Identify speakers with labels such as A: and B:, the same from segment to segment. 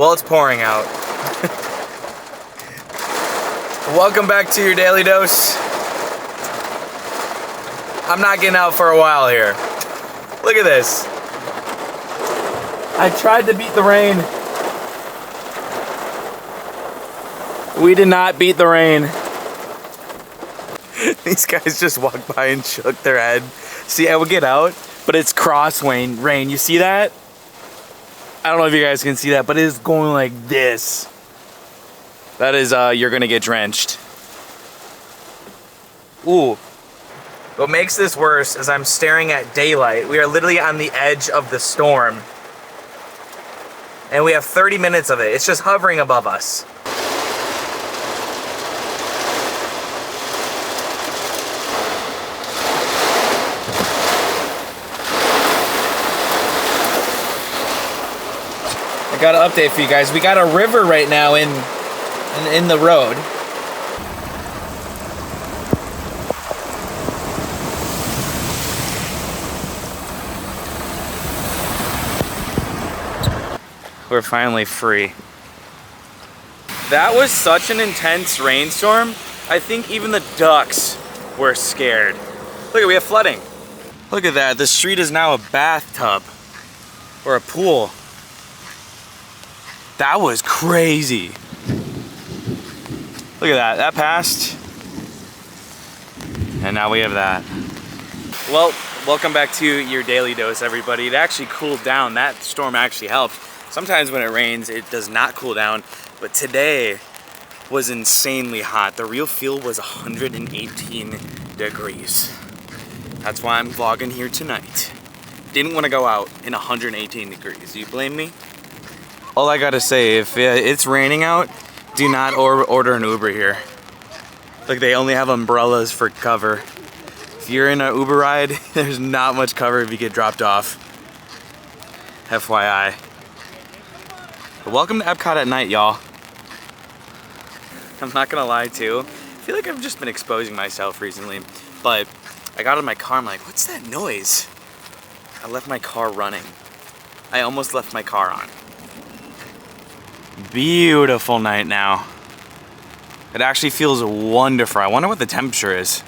A: Well, it's pouring out. Welcome back to your daily dose. I'm not getting out for a while here. Look at this. I tried to beat the rain. We did not beat the rain. These guys just walked by and shook their head. See, I would get out, but it's cross rain. You see that? I don't know if you guys can see that, but it is going like this. That is, you're gonna get drenched. Ooh. What makes this worse is I'm staring at daylight. We are literally on the edge of the storm. And we have 30 minutes of it. It's just hovering above us. I got an update for you guys. We got a river right now in the road. We're finally free. That was such an intense rainstorm. I think even the ducks were scared. Look, we have flooding. Look at that. The street is now a bathtub or a pool. That was crazy. Look at that. That passed. And now we have that. Well, welcome back to your daily dose, everybody. It actually cooled down. That storm actually helped. Sometimes when it rains, it does not cool down. But today was insanely hot. The real feel was 118 degrees. That's why I'm vlogging here tonight. Didn't want to go out in 118 degrees. Do you blame me? All I gotta say, if it's raining out, do not order an Uber here. Like, they only have umbrellas for cover. If you're in an Uber ride, there's not much cover if you get dropped off. FYI. But welcome to Epcot at night, y'all. I'm not gonna lie too. I feel like I've just been exposing myself recently, but I got in my car, I'm like, what's that noise? I left my car running. I almost left my car on. Beautiful night now. It actually feels wonderful. I wonder what the temperature is.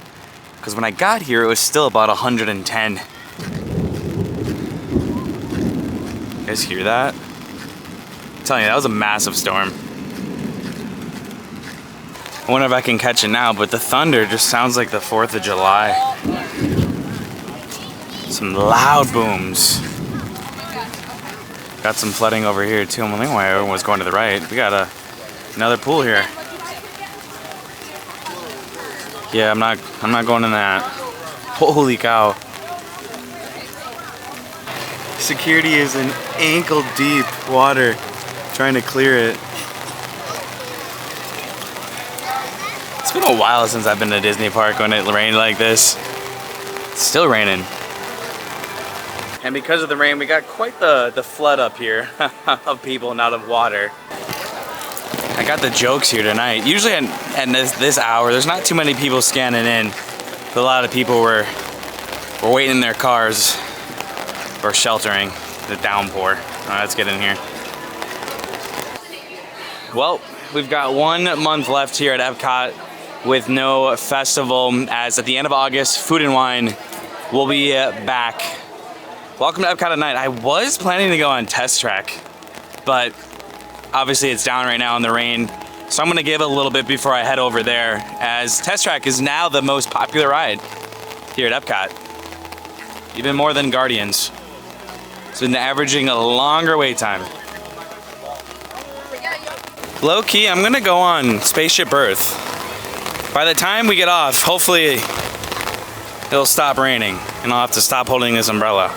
A: Because when I got here, it was still about 110. You guys hear that? I'm telling you, that was a massive storm. I wonder if I can catch it now, but the thunder just sounds like the 4th of July. Some loud booms. Got some flooding over here too. I'm wondering why everyone's going to the right. We got another pool here. Yeah, I'm not going in that. Holy cow. Security is in ankle deep water trying to clear it. It's been a while since I've been to Disney Park when it rained like this. It's still raining. And because of the rain, we got quite the flood up here of people, not of water. I got the jokes here tonight. Usually at this hour, there's not too many people scanning in. But a lot of people were waiting in their cars or sheltering the downpour. Let's get in here. Well, we've got 1 month left here at Epcot with no festival, as at the end of August, Food and Wine will be back. Welcome to Epcot at night. I was planning to go on Test Track, but obviously it's down right now in the rain. So I'm gonna give it a little bit before I head over there, as Test Track is now the most popular ride here at Epcot. Even more than Guardians. It's been averaging a longer wait time. Low key, I'm gonna go on Spaceship Earth. By the time we get off, hopefully it'll stop raining and I'll have to stop holding this umbrella.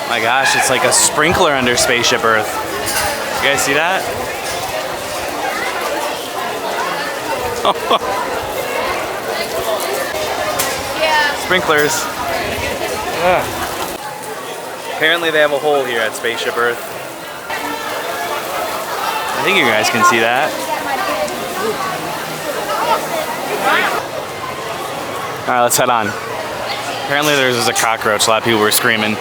A: My gosh, it's like a sprinkler under Spaceship Earth. You guys see that?
B: Yeah.
A: Sprinklers. Yeah. Apparently they have a hole here at Spaceship Earth. I think you guys can see that. Alright, let's head on. Apparently there's a cockroach. A lot of people were screaming.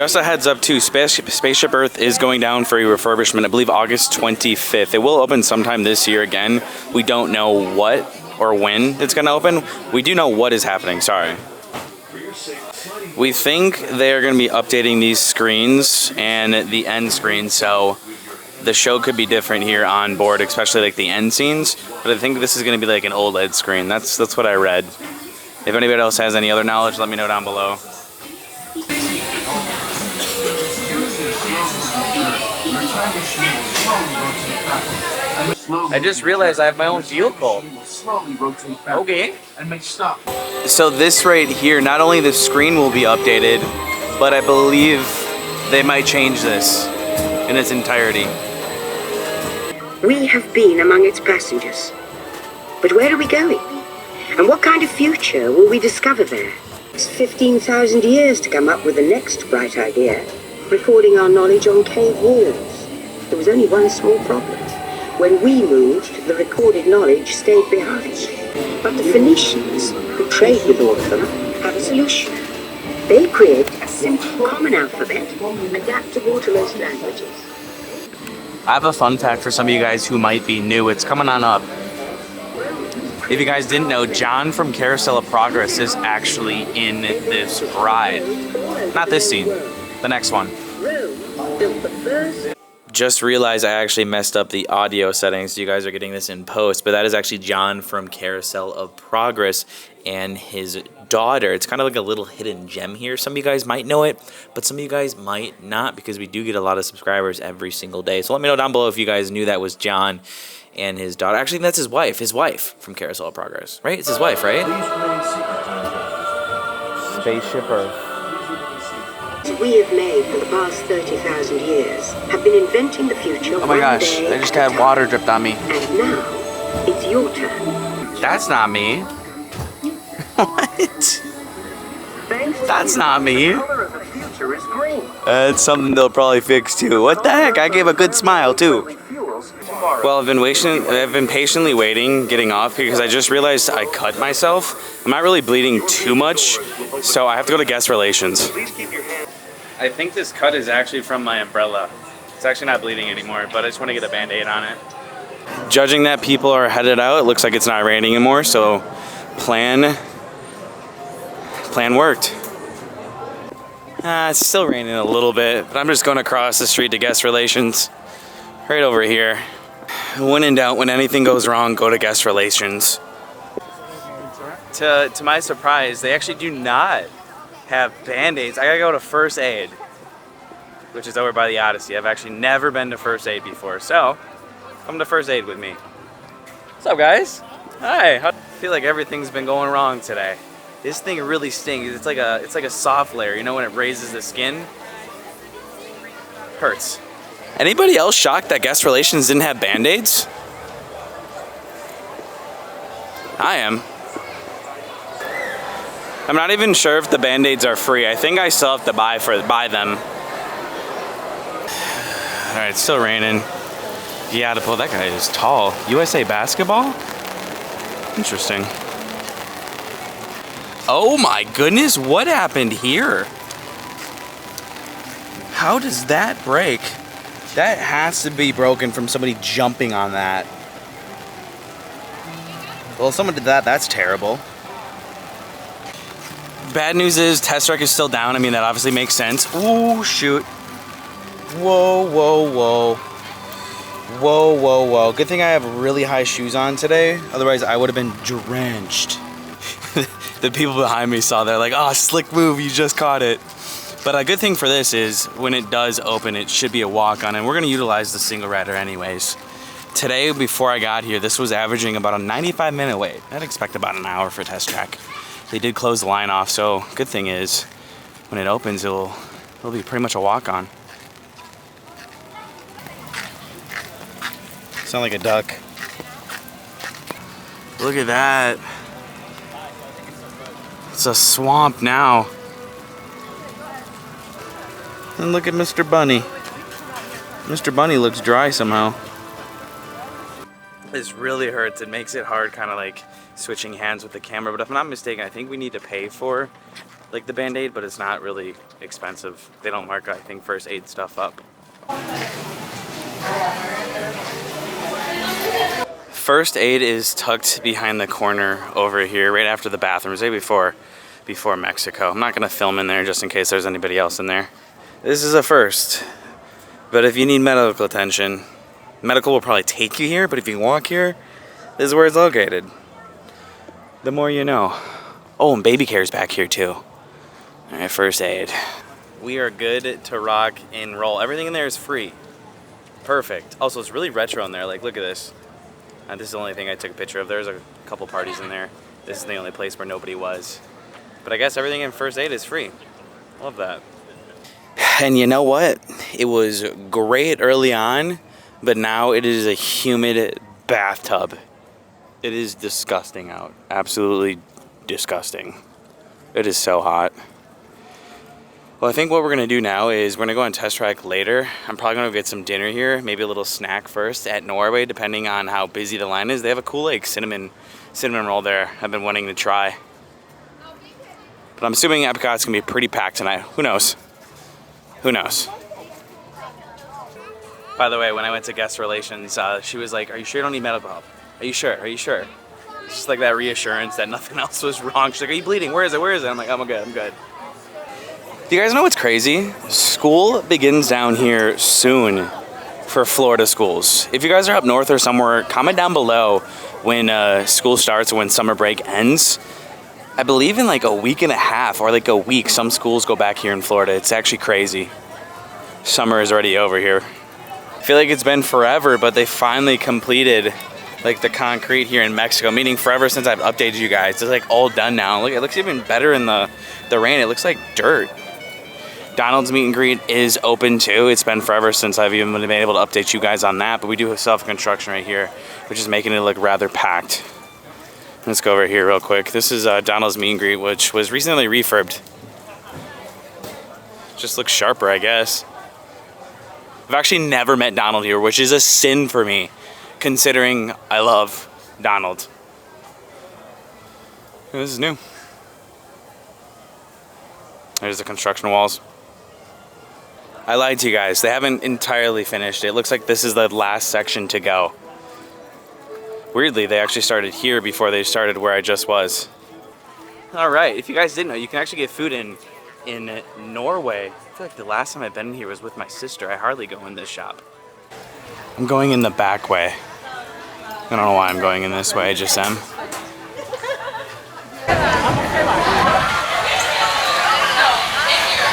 A: Just a heads up too, Spaceship Earth is going down for a refurbishment, I believe August 25th. It will open sometime this year again. We don't know what or when it's gonna open. We do know what is happening, sorry. We think they're gonna be updating these screens and the end screen, so the show could be different here on board, especially like the end scenes. But I think this is gonna be like an OLED screen. That's what I read. If anybody else has any other knowledge, let me know down below. I just realized I have my own vehicle. Okay. So this right here, not only the screen will be updated, but I believe they might change this in its entirety.
B: We have been among its passengers. But where are we going? And what kind of future will we discover there? It's 15,000 years to come up with the next bright idea, recording our knowledge on cave walls. There was only one small problem. When we moved, the recorded knowledge stayed behind. But the Phoenicians, who trade with all of them, have a solution. They create a simple common alphabet, adaptable to most languages.
A: I have a fun fact for some of you guys who might be new. It's coming on up. If you guys didn't know, John from Carousel of Progress is actually in this ride. Not this scene, the next one. Just realized I actually messed up the audio settings, so you guys are getting this in post, but that is actually John from Carousel of Progress and his daughter. It's kind of like a little hidden gem here. Some of you guys might know it, but some of you guys might not, because we do get a lot of subscribers every single day. So let me know down below if you guys knew that was John and his daughter. Actually, that's his wife from Carousel of Progress, right? It's his wife, right? Spaceship Earth.
B: We have made for the past 30,000 years have been inventing the future.
A: Oh my gosh, I just got water dripped on me.
B: And now, it's your turn.
A: That's not me. What? That's not me. That's something they'll probably fix too. What the heck? I gave a good smile too. Well, I've been patiently waiting, getting off, because I just realized I cut myself. I'm not really bleeding too much, so I have to go to guest relations. I think this cut is actually from my umbrella. It's actually not bleeding anymore, but I just want to get a band-aid on it. Judging that people are headed out, it looks like it's not raining anymore, so plan worked. It's still raining a little bit, but I'm just going across the street to guest relations. Right over here. When in doubt, when anything goes wrong, go to guest relations. To my surprise, they actually do not have band-aids. I gotta go to first aid, which is over by the Odyssey. I've actually never been to first aid before, so come to first aid with me. What's up, guys? Hi. I feel like everything's been going wrong today. This thing really stings. It's like a soft layer. You know when it raises the skin? Hurts. Anybody else shocked that guest relations didn't have band-aids? I am. I'm not even sure if the band-aids are free. I think I still have to buy them. All right, it's still raining. Yeah, that guy is tall. USA basketball? Interesting. Oh my goodness, what happened here? How does that break? That has to be broken from somebody jumping on that. Well, if someone did that, that's terrible. Bad news is test track is still down. I mean, that obviously makes sense. Ooh, shoot. Whoa, whoa, whoa. Whoa, whoa, whoa. Good thing I have really high shoes on today. Otherwise, I would have been drenched. The people behind me saw that, like, oh, slick move, you just caught it. But a good thing for this is when it does open, it should be a walk-on, and we're gonna utilize the single rider anyways. Today, before I got here, this was averaging about a 95-minute wait. I'd expect about an hour for test track. They did close the line off, so good thing is when it opens, it'll be pretty much a walk-on. Sound like a duck. Look at that. It's a swamp now. And look at Mr. Bunny. Mr. Bunny looks dry somehow. This really hurts. It makes it hard kind of like switching hands with the camera, but if I'm not mistaken, I think we need to pay for like the Band-Aid, but it's not really expensive. They don't mark, I think, first aid stuff up. First aid is tucked behind the corner over here, right after the bathrooms, right before Mexico. I'm not gonna film in there just in case there's anybody else in there. This is a first, but if you need medical attention, medical will probably take you here, but if you walk here, this is where it's located. The more you know. Oh, and baby care's back here too. All right, first aid. We are good to rock and roll. Everything in there is free. Perfect. Also, it's really retro in there. Like, look at this. This is the only thing I took a picture of. There's a couple parties in there. This is the only place where nobody was. But I guess everything in first aid is free. Love that. And you know what? It was great early on, but now it is a humid bathtub. It is disgusting out. Absolutely disgusting. It is so hot. Well, I think what we're going to do now is we're going to go on test track later. I'm probably going to get some dinner here, maybe a little snack first at Norway, depending on how busy the line is. They have a cool like cinnamon roll there I've been wanting to try. But I'm assuming Epcot's going to be pretty packed tonight. Who knows? Who knows? By the way, when I went to guest relations, she was like, "Are you sure you don't need medical help? Are you sure? Are you sure?" It's just like that reassurance that nothing else was wrong. She's like, "Are you bleeding? Where is it? Where is it?" I'm like, "I'm good, I'm good." Do you guys know what's crazy? School begins down here soon for Florida schools. If you guys are up north or somewhere, comment down below when school starts or when summer break ends. I believe in like a week and a half or like a week, some schools go back here in Florida. It's actually crazy. Summer is already over here. I feel like it's been forever, but they finally completed like the concrete here in Mexico, meaning forever since I've updated you guys. It's like all done now. Look, it looks even better in the rain. It looks like dirt. Donald's meet and greet is open too. It's been forever since I've even been able to update you guys on that, but we do have self-construction right here, which is making it look rather packed. Let's go over here real quick. This is Donald's meet and greet, which was recently refurbed. Just looks sharper, I guess. I've actually never met Donald here, which is a sin for me, considering I love Donald. This is new. There's the construction walls. I lied to you guys. They haven't entirely finished. It looks like this is the last section to go. Weirdly, they actually started here before they started where I just was. All right, if you guys didn't know, you can actually get food in Norway. I feel like the last time I've been here was with my sister. I hardly go in this shop. I'm going in the back way. I don't know why I'm going in this way, I just am.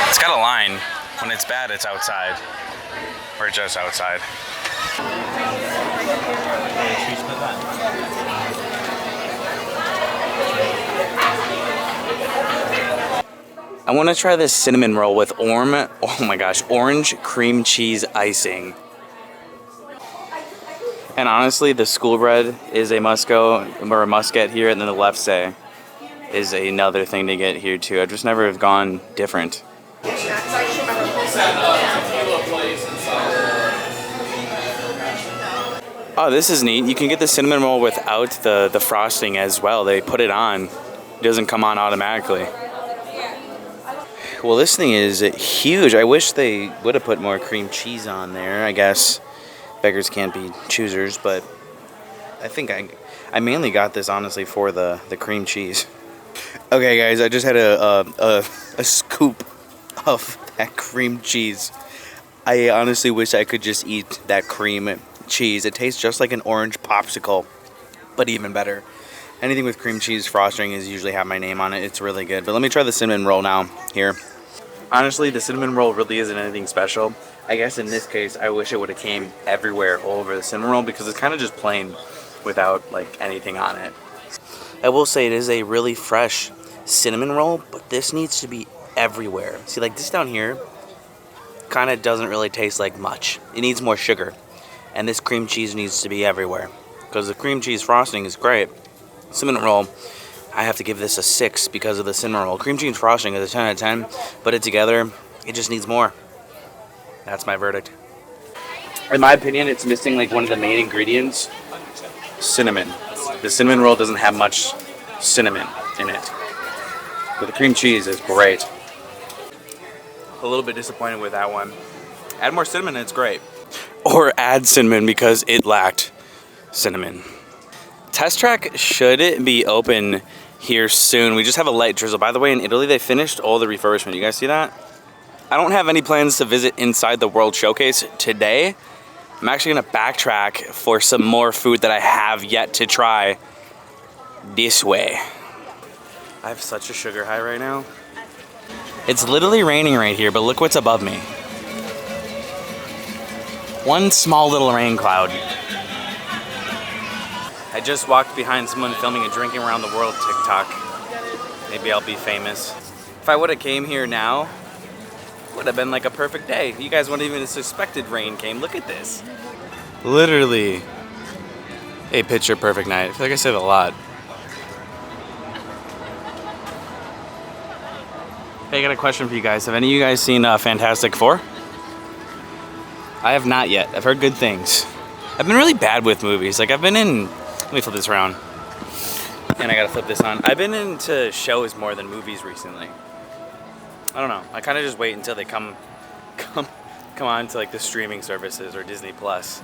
A: It's got a line. When it's bad, it's outside. Or just outside. I want to try this cinnamon roll with orange cream cheese icing. And honestly, the school bread is a must-go, or a must-get here, and then the left say is another thing to get here too. I just never have gone different. Oh, this is neat. You can get the cinnamon roll without the frosting as well. They put it on. It doesn't come on automatically. Well, this thing is huge. I wish they would have put more cream cheese on there. I guess beggars can't be choosers, but I think I mainly got this honestly for the cream cheese. Okay, guys, I just had a scoop of that cream cheese. I honestly wish I could just eat that cream cheese. It tastes just like an orange popsicle, but even better. Anything with cream cheese frosting is usually have my name on it. It's really good. But let me try the cinnamon roll now here. Honestly, the cinnamon roll really isn't anything special. I guess in this case, I wish it would have came everywhere all over the cinnamon roll because it's kind of just plain without like anything on it. I will say it is a really fresh cinnamon roll, but this needs to be everywhere. See, like this down here kind of doesn't really taste like much. It needs more sugar. And this cream cheese needs to be everywhere because the cream cheese frosting is great. Cinnamon roll, I have to give this a 6 because of the cinnamon roll. Cream cheese frosting is a 10 out of 10. Put it together, it just needs more. That's my verdict. In my opinion, it's missing like one of the main ingredients, cinnamon. The cinnamon roll doesn't have much cinnamon in it. But the cream cheese is great. A little bit disappointed with that one. Add more cinnamon and it's great. Or add cinnamon because it lacked cinnamon. Test track should be open here soon. We just have a light drizzle. By the way, in Italy, they finished all the refurbishment. You guys see that? I don't have any plans to visit inside the World Showcase today. I'm actually gonna backtrack for some more food that I have yet to try this way. I have such a sugar high right now. It's literally raining right here, but look what's above me. One small little rain cloud. I just walked behind someone filming a drinking around the world TikTok. Maybe I'll be famous. If I would have came here now, would have been like a perfect day. You guys wouldn't even have suspected rain came. Look at this. Literally a picture perfect night. I feel like I said a lot. Hey, I got a question for you guys. Have any of you guys seen Fantastic Four? I have not yet. I've heard good things. I've been really bad with movies. Like I've been in, let me flip this around. And I gotta flip this on. I've been into shows more than movies recently. I don't know. I kind of just wait until they come on to like the streaming services or Disney Plus,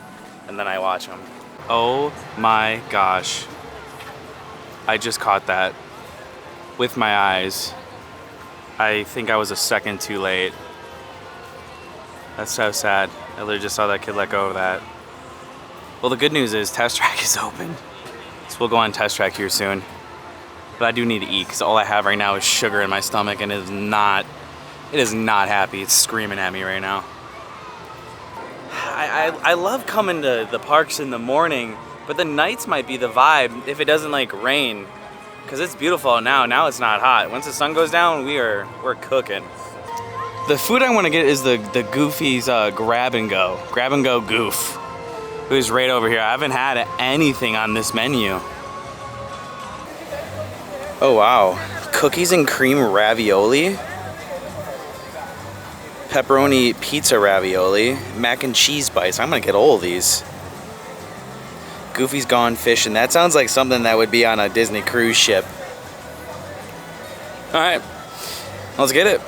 A: and then I watch them. Oh my gosh. I just caught that with my eyes. I think I was a second too late. That's so sad. I literally just saw that kid let go of that. Well, the good news is Test Track is open. So we'll go on Test Track here soon. But I do need to eat because all I have right now is sugar in my stomach and it is not happy. It's screaming at me right now. I love coming to the parks in the morning, but the nights might be the vibe if it doesn't like rain. Because it's beautiful now. Now it's not hot. Once the sun goes down, we're cooking. The food I want to get is the Goofy's Grab and Go Goof, who's right over here. I haven't had anything on this menu. Oh wow, cookies and cream ravioli, pepperoni pizza ravioli, mac and cheese bites. I'm gonna get all of these. Goofy's Gone Fishing. That sounds like something that would be on a Disney cruise ship. All right, let's get it.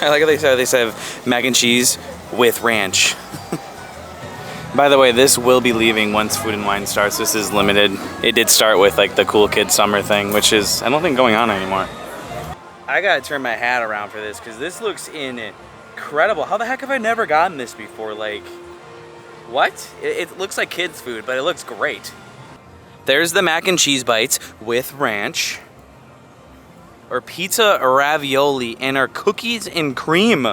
A: I like how they say mac and cheese with ranch. By the way, this will be leaving once Food and Wine starts. This is limited. It did start with like the cool kid summer thing, which is, I don't think, going on anymore. I gotta turn my hat around for this because this looks incredible. How the heck have I never gotten this before? Like, what? It looks like kids food, but it looks great. There's the mac and cheese bites with ranch. Or pizza ravioli, and our cookies and cream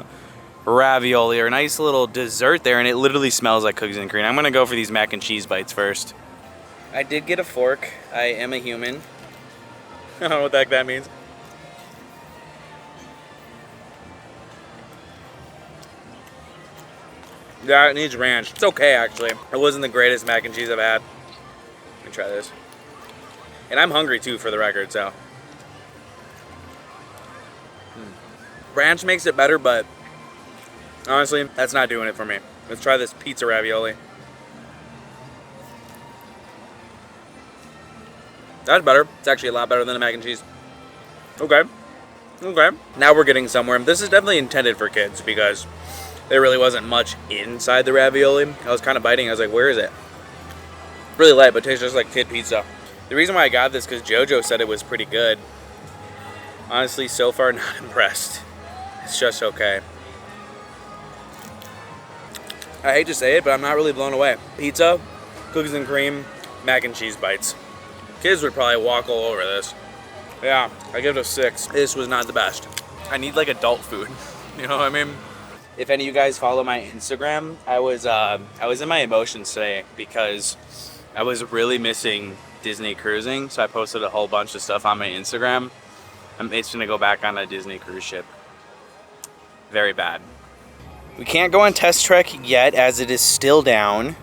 A: ravioli, or a nice little dessert there, and it literally smells like cookies and cream. I'm gonna go for these mac and cheese bites first. I did get a fork. I am a human. I don't know what the heck that means. Yeah, it needs ranch. It's okay, actually. It wasn't the greatest mac and cheese I've had. Let me try this. And I'm hungry too, for the record, so. Ranch makes it better, but honestly, that's not doing it for me. Let's try this pizza ravioli. That's better. It's actually a lot better than the mac and cheese. Okay. Okay. Now we're getting somewhere. This is definitely intended for kids because there really wasn't much inside the ravioli. I was kind of biting. I was like, where is it? Really light, but tastes just like kid pizza. The reason why I got this because JoJo said it was pretty good. Honestly, so far, not impressed. It's just okay. I hate to say it, but I'm not really blown away. Pizza, cookies and cream, mac and cheese bites. Kids would probably walk all over this. Yeah, I give it a 6. This was not the best. I need like adult food. You know what I mean? If any of you guys follow my Instagram, I was in my emotions today because I was really missing Disney cruising. So I posted a whole bunch of stuff on my Instagram. I'm itching to go back on a Disney cruise ship. Very bad. We can't go on Test Trek yet as it is still down,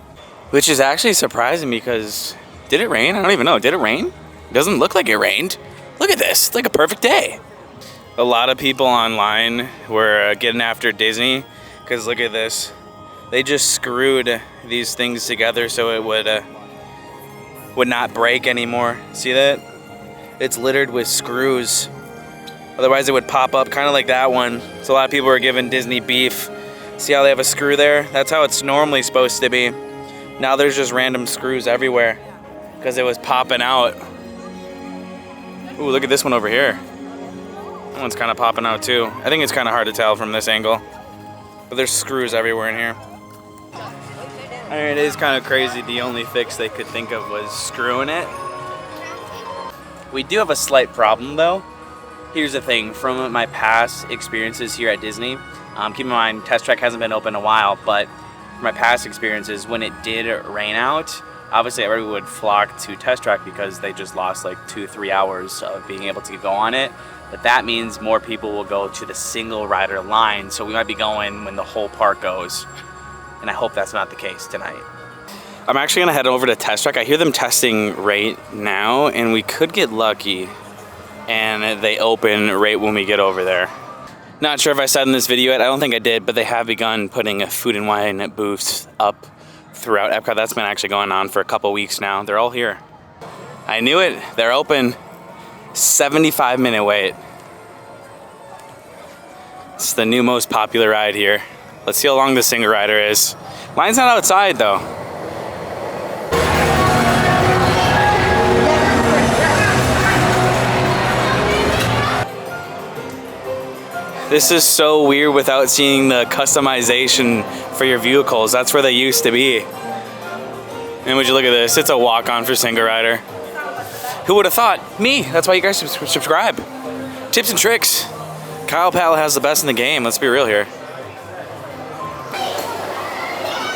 A: which is actually surprising because did it rain? I don't even know. Did it rain? It doesn't look like it rained. Look at this. It's like a perfect day. A lot of people online were getting after Disney because look at this. They just screwed these things together so it would not break anymore. See that? It's littered with screws Otherwise it would pop up kind of like that one. So a lot of people are giving Disney beef. See how they have a screw there? That's how it's normally supposed to be. Now there's just random screws everywhere because it was popping out. Ooh, look at this one over here. That one's kind of popping out too. I think it's kind of hard to tell from this angle. But there's screws everywhere in here. I mean, it is kind of crazy. The only fix they could think of was screwing it. We do have a slight problem though. Here's the thing, from my past experiences here at Disney, keep in mind, Test Track hasn't been open in a while, but from my past experiences, when it did rain out, obviously everyone would flock to Test Track because they just lost like 2-3 hours of being able to go on it. But that means more people will go to the single rider line, so we might be going when the whole park goes. And I hope that's not the case tonight. I'm actually gonna head over to Test Track. I hear them testing right now, and we could get lucky and they open right when we get over there. Not sure if I said in this video yet, I don't think I did, but they have begun putting a food and wine booths up throughout Epcot. That's been actually going on for a couple weeks now. They're all here. I knew it, they're open. 75-minute wait. It's the new most popular ride here. Let's see how long the single rider is. Line's not outside though. This is so weird without seeing the customization for your vehicles. That's where they used to be. And would you look at this? It's a walk-on for single rider. Who would have thought? Me. That's why you guys subscribe. Tips and tricks. Kwpallo has the best in the game. Let's be real here.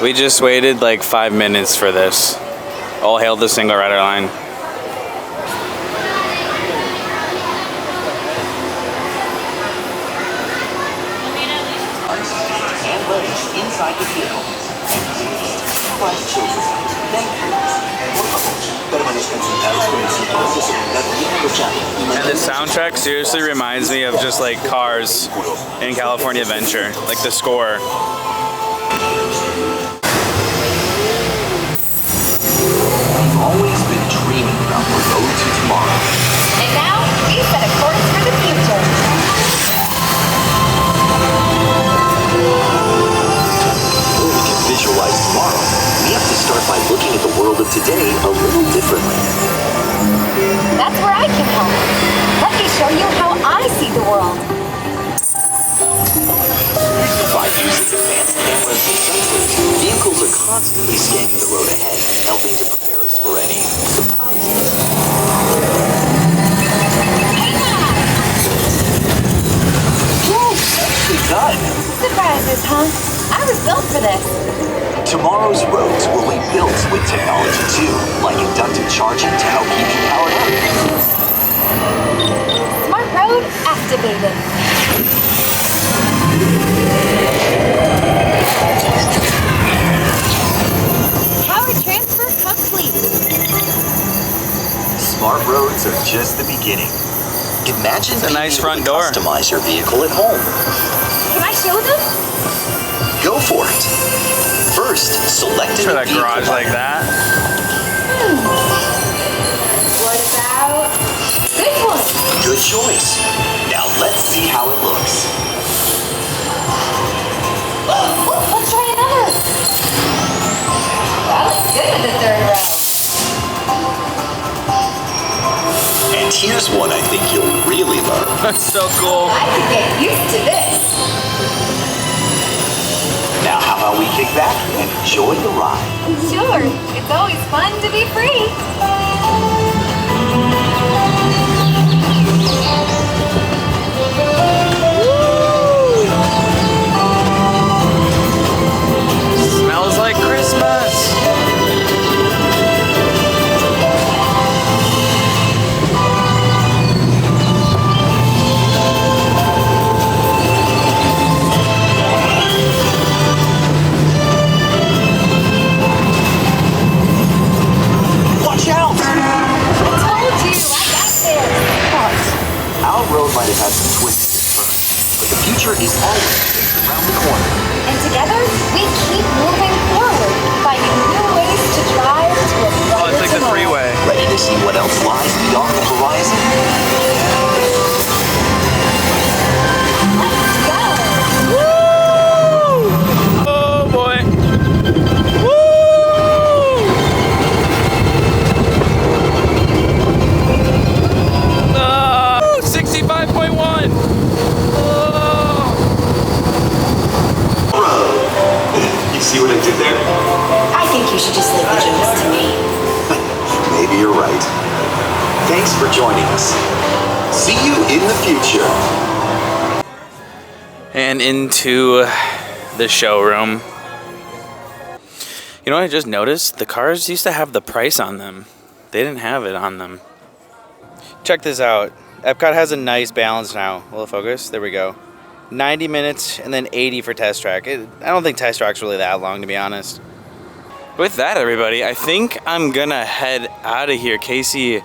A: We just waited like 5 minutes for this. All hail the single rider line.
C: Inside the vehicle. Children. Thank you.
A: And the soundtrack seriously reminds me of just like Cars in California Adventure, like the score.
C: We've always been dreaming about the road to tomorrow.
D: And now we set a course for the future.
C: Visualize tomorrow, we have to start by looking at the world of today a little differently.
D: That's where I can help. Let me show you how I see the world.
C: By using advanced cameras and sensors, vehicles are constantly scanning the road ahead, helping to prepare us for any surprises. Woo! Nicely done!
D: Surprises, huh? I was built for this.
C: Tomorrow's roads will be built with technology too, like inductive charging to help keep you powered up.
D: Smart road activated. Power transfer complete.
C: Smart roads are just the beginning. Imagine
A: It's a nice front door.
C: Customize your vehicle at home.
D: Can I show them?
C: Go for it. First, select
A: For that garage like that.
D: What about this one?
C: Good choice. Now let's see how it looks.
D: Oh, let's try another. That looks good with the third row.
C: And here's one I think you'll really love.
A: That's so cool.
D: I could get used to this.
C: Now how about we kick back and enjoy the ride?
D: Sure, it's always fun to be free.
A: Smells like Christmas.
C: Watch out!
D: I told you, I got this.
C: Our road might have had some twists and turns, but the future is always just around the corner.
D: And together, we keep moving forward, finding new ways to drive to a
A: Oh, it's like the
D: tomorrow.
A: freeway.
C: Ready to see what else lies beyond the horizon? joining us. See you in the future.
A: And into the showroom. You know what I just noticed? The cars used to have the price on them. They didn't have it on them. Check this out. Epcot has a nice balance now. Will it focus? There we go. 90 minutes and then 80 for test track. I don't think test track's really that long, to be honest. With that, everybody, I think I'm gonna head out of here. Casey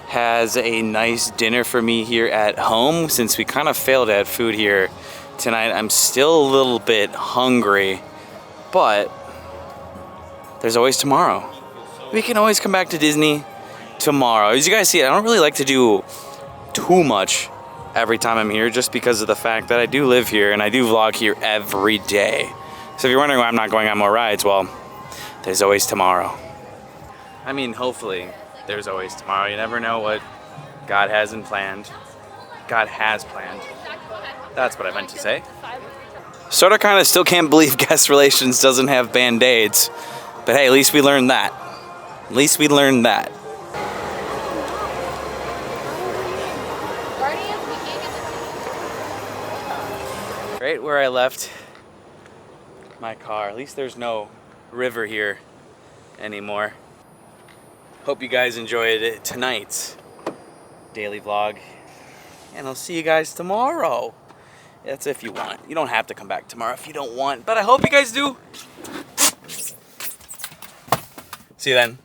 A: has a nice dinner for me here at home. Since we kind of failed at food here tonight, I'm still a little bit hungry, but there's always tomorrow. We can always come back to Disney tomorrow. As you guys see, I don't really like to do too much every time I'm here, just because of the fact that I do live here and I do vlog here every day. So if you're wondering why I'm not going on more rides, well, there's always tomorrow. I mean, hopefully there's always tomorrow. You never know what God hasn't planned. God has planned. That's what I meant to say. Sort of kind of still can't believe guest relations doesn't have Band-Aids. But hey, at least we learned that. At least we learned that. Right where I left my car. At least there's no river here anymore. Hope you guys enjoyed tonight's daily vlog. And I'll see you guys tomorrow. That's if you want. You don't have to come back tomorrow if you don't want. But I hope you guys do. See you then.